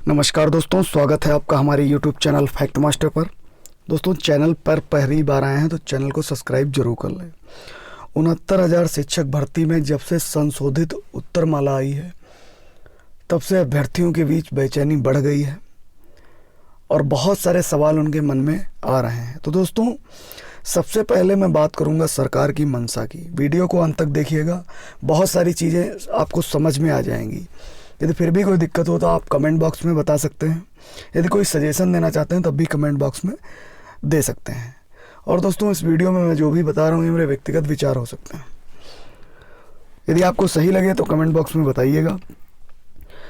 नमस्कार दोस्तों, स्वागत है आपका हमारे YouTube चैनल फैक्ट मास्टर पर। दोस्तों, चैनल पर पहली बार आए हैं तो चैनल को सब्सक्राइब जरूर कर लें। 69,000 शिक्षक भर्ती में जब से संशोधित उत्तरमाला आई है तब से अभ्यर्थियों के बीच बेचैनी बढ़ गई है और बहुत सारे सवाल उनके मन में आ रहे हैं। तो दोस्तों, सबसे पहले मैं बात करूंगा सरकार की मंशा की। वीडियो को अंत तक देखिएगा, बहुत सारी चीज़ें आपको समझ में आ जाएंगी। यदि फिर भी कोई दिक्कत हो तो आप कमेंट बॉक्स में बता सकते हैं। यदि कोई सजेशन देना चाहते हैं तब भी कमेंट बॉक्स में दे सकते हैं। और दोस्तों, इस वीडियो में मैं जो भी बता रहा हूँ ये मेरे व्यक्तिगत विचार हो सकते हैं। यदि आपको सही लगे तो कमेंट बॉक्स में बताइएगा।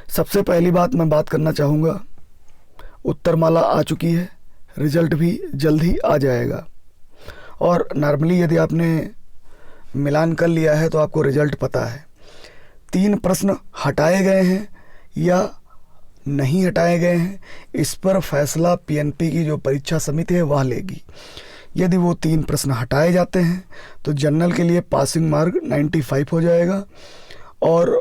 सबसे पहली बात मैं बात करना चाहूँगा, उत्तरमाला आ चुकी है, रिजल्ट भी जल्द ही आ जाएगा। और नॉर्मली यदि आपने मिलान कर लिया है तो आपको रिजल्ट पता है। 3 प्रश्न हटाए गए हैं या नहीं हटाए गए हैं, इस पर फैसला पीएनपी की जो परीक्षा समिति है वह लेगी। यदि वो 3 प्रश्न हटाए जाते हैं तो जनरल के लिए पासिंग मार्क 95 हो जाएगा और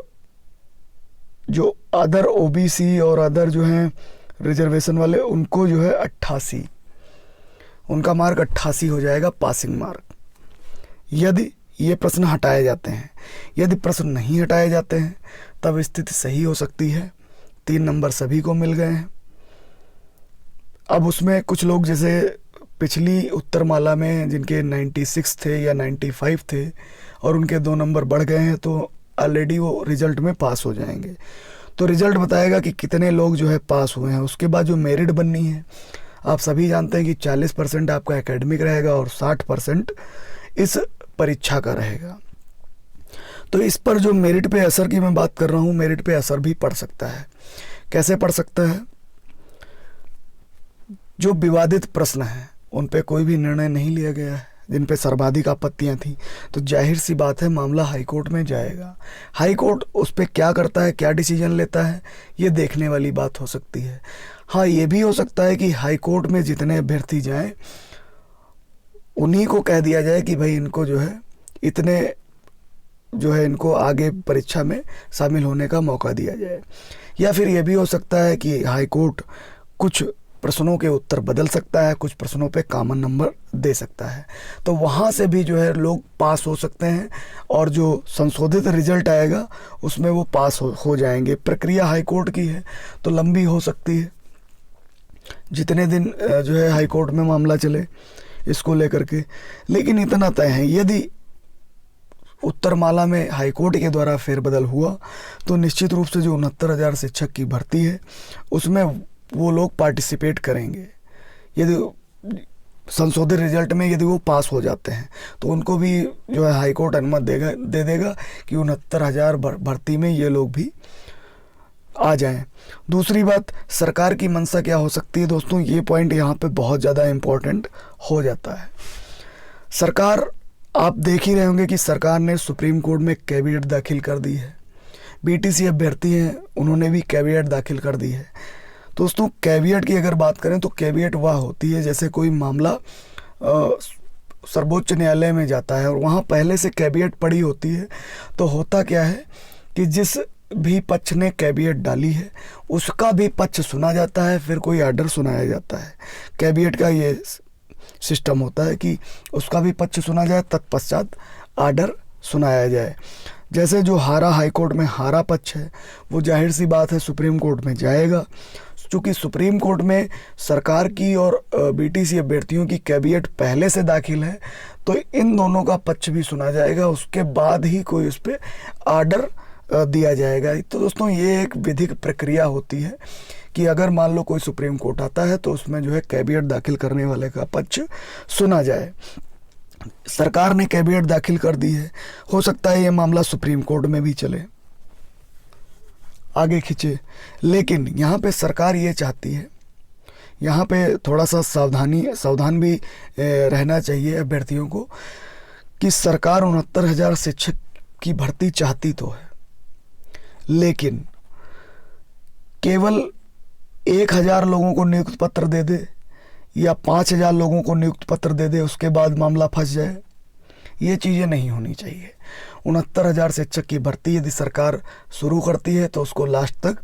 जो अदर ओबीसी और अदर जो हैं रिजर्वेशन वाले उनको जो है 88, उनका मार्क 88 हो जाएगा पासिंग मार्क, यदि ये प्रश्न हटाए जाते हैं। यदि प्रश्न नहीं हटाए जाते हैं तब स्थिति सही हो सकती है, 3 नंबर सभी को मिल गए हैं। अब उसमें कुछ लोग जैसे पिछली उत्तरमाला में जिनके 96 थे या 95 थे और उनके 2 नंबर बढ़ गए हैं तो ऑलरेडी वो रिजल्ट में पास हो जाएंगे। तो रिजल्ट बताएगा कि कितने लोग जो है पास हुए हैं। उसके बाद जो मेरिट बननी है, आप सभी जानते हैं कि 40% आपका एकेडमिक रहेगा और 60% इस परीक्षा का रहेगा। तो इस पर जो मेरिट पे असर की मैं बात कर रहा हूँ, मेरिट पे असर भी पड़ सकता है। कैसे पड़ सकता है? जो विवादित प्रश्न हैं उन पे कोई भी निर्णय नहीं लिया गया है, जिन पे सर्वाधिक आपत्तियां थी, तो जाहिर सी बात है मामला हाईकोर्ट में जाएगा। हाईकोर्ट उस पे क्या करता है, क्या डिसीजन लेता है, ये देखने वाली बात हो सकती है। हाँ, ये भी हो सकता है कि हाईकोर्ट में जितने अभ्यर्थी जाएं उन्हीं को कह दिया जाए कि भाई इनको जो है इतने जो है इनको आगे परीक्षा में शामिल होने का मौका दिया जाए। या फिर ये भी हो सकता है कि हाईकोर्ट कुछ प्रश्नों के उत्तर बदल सकता है, कुछ प्रश्नों पे कॉमन नंबर दे सकता है, तो वहाँ से भी जो है लोग पास हो सकते हैं और जो संशोधित रिजल्ट आएगा उसमें वो पास हो जाएंगे। प्रक्रिया हाईकोर्ट की है तो लंबी हो सकती है, जितने दिन जो है हाईकोर्ट में मामला चले इसको लेकर के। लेकिन इतना तय है, यदि उत्तरमाला में हाईकोर्ट के द्वारा फेरबदल हुआ तो निश्चित रूप से जो 69,000 शिक्षक की भर्ती है उसमें वो लोग पार्टिसिपेट करेंगे। यदि संशोधित रिजल्ट में यदि वो पास हो जाते हैं तो उनको भी जो है हाईकोर्ट अनुमति दे देगा कि 69,000 भर्ती में ये लोग भी आ जाएं। दूसरी बात, सरकार की मंशा क्या हो सकती है दोस्तों, ये पॉइंट यहाँ पे बहुत ज़्यादा इम्पोर्टेंट हो जाता है। सरकार, आप देख ही रहे होंगे कि सरकार ने सुप्रीम कोर्ट में कैविएट दाखिल कर दी है। बीटीसी अभ्यर्थी हैं, उन्होंने भी कैविएट दाखिल कर दी है। दोस्तों, कैविएट की अगर बात करें तो कैविएट वह होती है जैसे कोई मामला सर्वोच्च न्यायालय में जाता है और वहाँ पहले से कैविएट पड़ी होती है। तो होता क्या है कि जिस भी पक्ष ने कैविएट डाली है उसका भी पक्ष सुना जाता है, फिर कोई आर्डर सुनाया जाता है। कैविएट का ये सिस्टम होता है कि उसका भी पक्ष सुना जाए, तत्पश्चात आर्डर सुनाया जाए। जैसे जो हारा हाईकोर्ट में हारा पक्ष है वो जाहिर सी बात है सुप्रीम कोर्ट में जाएगा। चूँकि सुप्रीम कोर्ट में सरकार की और बीटीसी अभ्यर्थियों की कैविएट पहले से दाखिल है तो इन दोनों का पक्ष भी सुना जाएगा, उसके बाद ही कोई उस पर आर्डर दिया जाएगा। तो दोस्तों, ये एक विधिक प्रक्रिया होती है कि अगर मान लो कोई सुप्रीम कोर्ट आता है तो उसमें जो है कैविएट दाखिल करने वाले का पक्ष सुना जाए। सरकार ने कैविएट दाखिल कर दी है, हो सकता है ये मामला सुप्रीम कोर्ट में भी चले, आगे खींचे। लेकिन यहाँ पे सरकार ये चाहती है, यहाँ पे थोड़ा सा सावधान भी रहना चाहिए अभ्यर्थियों को कि सरकार 69,000 शिक्षक की भर्ती चाहती तो है, लेकिन केवल 1,000 लोगों को नियुक्ति पत्र दे दे या 5,000 लोगों को नियुक्ति पत्र दे दे, उसके बाद मामला फंस जाए, ये चीज़ें नहीं होनी चाहिए। 69,000 शिक्षक की भर्ती यदि सरकार शुरू करती है तो उसको लास्ट तक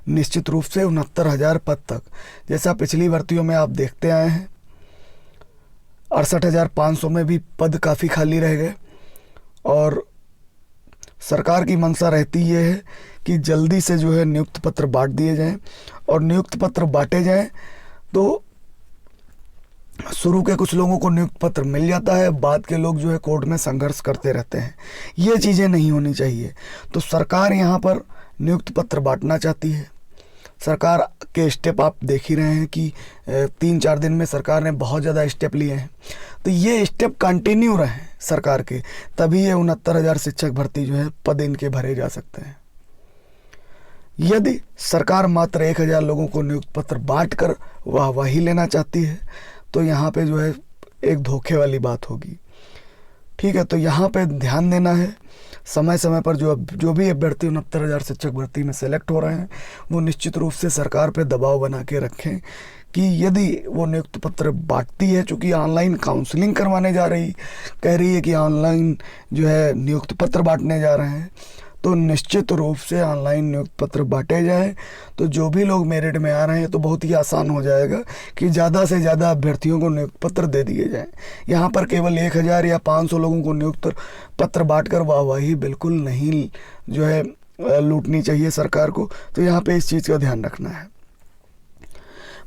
निश्चित रूप से 69,000 पद तक। जैसा पिछली भर्तियों में आप देखते आए हैं, 68,500 में भी पद काफ़ी खाली रह गए। और सरकार की मंशा रहती ये है कि जल्दी से जो है नियुक्त पत्र बांट दिए जाएं, और नियुक्त पत्र बांटे जाएं तो शुरू के कुछ लोगों को नियुक्त पत्र मिल जाता है, बाद के लोग जो है कोर्ट में संघर्ष करते रहते हैं। ये चीज़ें नहीं होनी चाहिए। तो सरकार यहाँ पर नियुक्त पत्र बांटना चाहती है। सरकार के स्टेप आप देख ही रहे हैं कि 3-4 दिन में सरकार ने बहुत ज़्यादा स्टेप लिए हैं। तो ये स्टेप कंटिन्यू रहे सरकार के, तभी ये 69,000 शिक्षक भर्ती जो है पद इनके भरे जा सकते हैं। यदि सरकार मात्र 1,000 लोगों को नियुक्त पत्र बांट कर वाहवाही लेना चाहती है तो यहाँ पे जो है एक धोखे वाली बात होगी। ठीक है, तो यहाँ पे ध्यान देना है। समय समय पर जो भी अभ्यर्थी 69,000 शिक्षक भर्ती में सेलेक्ट हो रहे हैं वो निश्चित रूप से सरकार पे दबाव बना के रखें कि यदि वो नियुक्त पत्र बांटती है, चूँकि ऑनलाइन काउंसलिंग करवाने जा रही, कह रही है कि ऑनलाइन जो है नियुक्त पत्र बांटने जा रहे हैं, तो निश्चित रूप से ऑनलाइन नियुक्त पत्र बांटे जाए तो जो भी लोग मेरिट में आ रहे हैं तो बहुत ही आसान हो जाएगा कि ज़्यादा से ज़्यादा अभ्यर्थियों को नियुक्त पत्र दे दिए जाएं। यहाँ पर केवल 1,000 या 500 लोगों को नियुक्त पत्र बांटकर वाहवाही बिल्कुल नहीं जो है लूटनी चाहिए सरकार को। तो यहाँ पे इस चीज़ का ध्यान रखना है।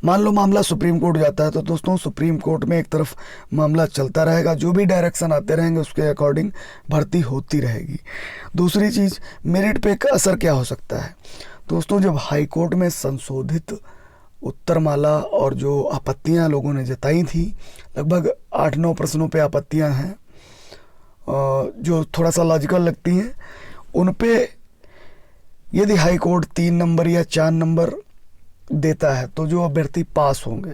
मान लो मामला सुप्रीम कोर्ट जाता है तो दोस्तों सुप्रीम कोर्ट में एक तरफ मामला चलता रहेगा, जो भी डायरेक्शन आते रहेंगे उसके अकॉर्डिंग भर्ती होती रहेगी। दूसरी चीज़, मेरिट पे का असर क्या हो सकता है दोस्तों? जब हाई कोर्ट में संशोधित उत्तरमाला और जो आपत्तियां लोगों ने जताई थी, लगभग 8-9 प्रश्नों पे आपत्तियां हैं जो थोड़ा सा लॉजिकल लगती हैं, उन पे यदि हाई कोर्ट 3 नंबर या 4 नंबर देता है तो जो अभ्यर्थी पास होंगे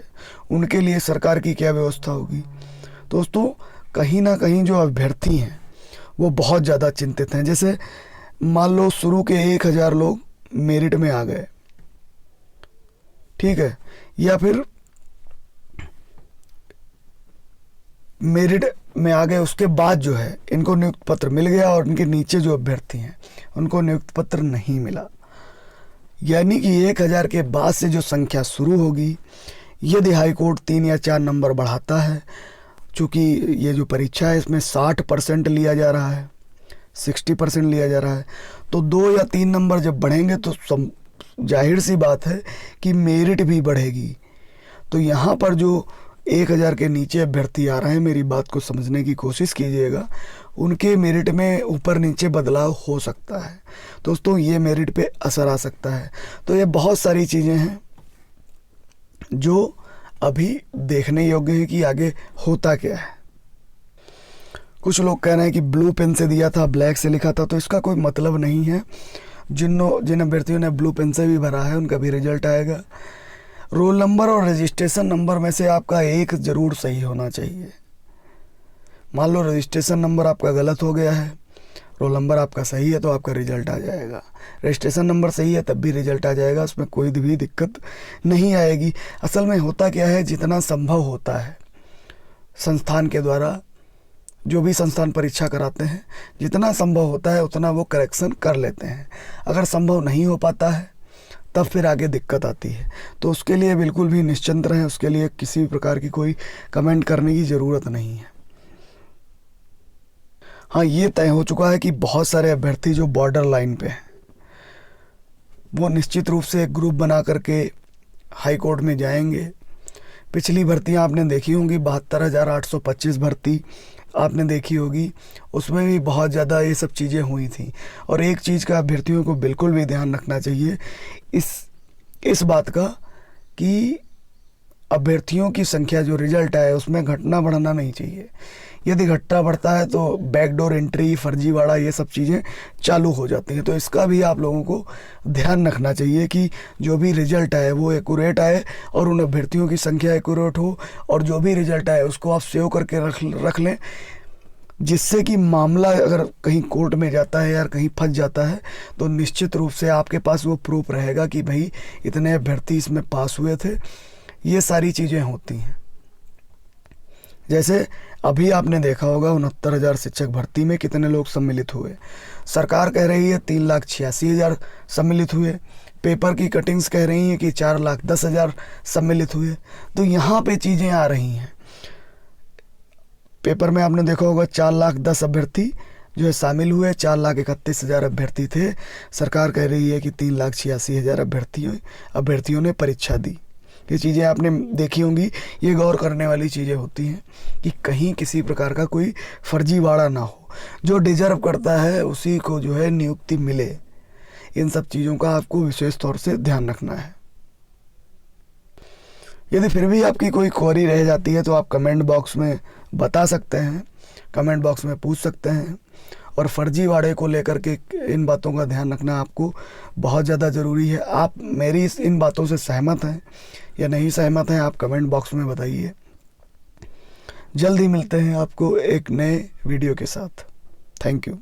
उनके लिए सरकार की क्या व्यवस्था होगी? दोस्तों कहीं ना कहीं जो अभ्यर्थी हैं वो बहुत ज़्यादा चिंतित हैं। जैसे मान लो शुरू के 1,000 लोग मेरिट में आ गए, ठीक है, या फिर मेरिट में आ गए, उसके बाद जो है इनको नियुक्त पत्र मिल गया और इनके नीचे जो अभ्यर्थी हैं उनको नियुक्त पत्र नहीं मिला, यानी कि 1,000 के बाद से जो संख्या शुरू होगी, यदि हाई कोर्ट 3 या 4 नंबर बढ़ाता है, चूँकि ये जो परीक्षा है इसमें 60% लिया जा रहा है, 60% लिया जा रहा है, तो 2 या 3 नंबर जब बढ़ेंगे तो जाहिर सी बात है कि मेरिट भी बढ़ेगी। तो यहाँ पर जो 1,000 के नीचे अभ्यर्थी आ रहे हैं, मेरी बात को समझने की कोशिश कीजिएगा, उनके मेरिट में ऊपर नीचे बदलाव हो सकता है दोस्तों, ये मेरिट पे असर आ सकता है। तो ये बहुत सारी चीज़ें हैं जो अभी देखने योग्य है कि आगे होता क्या है। कुछ लोग कह रहे हैं कि ब्लू पेन से दिया था, ब्लैक से लिखा था, तो इसका कोई मतलब नहीं है। जिन अभ्यर्थियों ने ब्लू पेन से भी भरा है उनका भी रिजल्ट आएगा। रोल नंबर और रजिस्ट्रेशन नंबर में से आपका एक ज़रूर सही होना चाहिए। मान लो रजिस्ट्रेशन नंबर आपका गलत हो गया है, रोल नंबर आपका सही है तो आपका रिजल्ट आ जाएगा। रजिस्ट्रेशन नंबर सही है तब भी रिजल्ट आ जाएगा, उसमें कोई भी दिक्कत नहीं आएगी। असल में होता क्या है, जितना संभव होता है संस्थान के द्वारा, जो भी संस्थान परीक्षा कराते हैं, जितना संभव होता है उतना वो करेक्शन कर लेते हैं। अगर संभव नहीं हो पाता है तब फिर आगे दिक्कत आती है। तो उसके लिए बिल्कुल भी निश्चिंत रहें, उसके लिए किसी भी प्रकार की कोई कमेंट करने की ज़रूरत नहीं है। हाँ, ये तय हो चुका है कि बहुत सारे अभ्यर्थी जो बॉर्डर लाइन पे हैं वो निश्चित रूप से एक ग्रुप बना करके हाई कोर्ट में जाएंगे। पिछली भर्तियां आपने देखी होंगी, 72,825 भर्ती आपने देखी होगी, उसमें भी बहुत ज़्यादा ये सब चीज़ें हुई थी। और एक चीज़ का अभ्यर्थियों को बिल्कुल भी ध्यान रखना चाहिए, इस बात का कि अभ्यर्थियों की संख्या जो रिजल्ट आए उसमें घटना बढ़ना नहीं चाहिए। यदि घटना बढ़ता है तो बैकडोर एंट्री, फर्जीवाड़ा, ये सब चीज़ें चालू हो जाती हैं। तो इसका भी आप लोगों को ध्यान रखना चाहिए कि जो भी रिजल्ट आए वो एक्यूरेट आए और उन अभ्यर्थियों की संख्या एक्यूरेट हो, और जो भी रिजल्ट आए उसको आप सेव करके रख लें, जिससे कि मामला अगर कहीं कोर्ट में जाता है या कहीं फंस जाता है तो निश्चित रूप से आपके पास वो प्रूफ रहेगा कि भाई इतने अभ्यर्थी इसमें पास हुए थे। ये सारी चीज़ें होती हैं। जैसे अभी आपने देखा होगा 69,000 शिक्षक भर्ती में कितने लोग सम्मिलित हुए। सरकार कह रही है 3,86,000 सम्मिलित हुए, पेपर की कटिंग्स कह रही हैं कि 4,10,000 सम्मिलित हुए। तो यहाँ पे चीज़ें आ रही हैं। पेपर में आपने देखा होगा 4,10,000 अभ्यर्थी जो है शामिल हुए, 4,31,000 अभ्यर्थी थे। सरकार कह रही है कि 3,86,000 अभ्यर्थियों ने परीक्षा दी। ये चीज़ें आपने देखी होंगी। ये गौर करने वाली चीज़ें होती हैं कि कहीं किसी प्रकार का कोई फर्जीवाड़ा ना हो, जो डिजर्व करता है उसी को जो है नियुक्ति मिले। इन सब चीज़ों का आपको विशेष तौर से ध्यान रखना है। यदि फिर भी आपकी कोई क्वेरी रह जाती है तो आप कमेंट बॉक्स में बता सकते हैं, कमेंट बॉक्स में पूछ सकते हैं। और फर्जीवाड़े को लेकर के इन बातों का ध्यान रखना आपको बहुत ज़्यादा ज़रूरी है। आप मेरी इन बातों से सहमत हैं या नहीं सहमत हैं, आप कमेंट बॉक्स में बताइए। जल्द ही मिलते हैं आपको एक नए वीडियो के साथ। Thank you.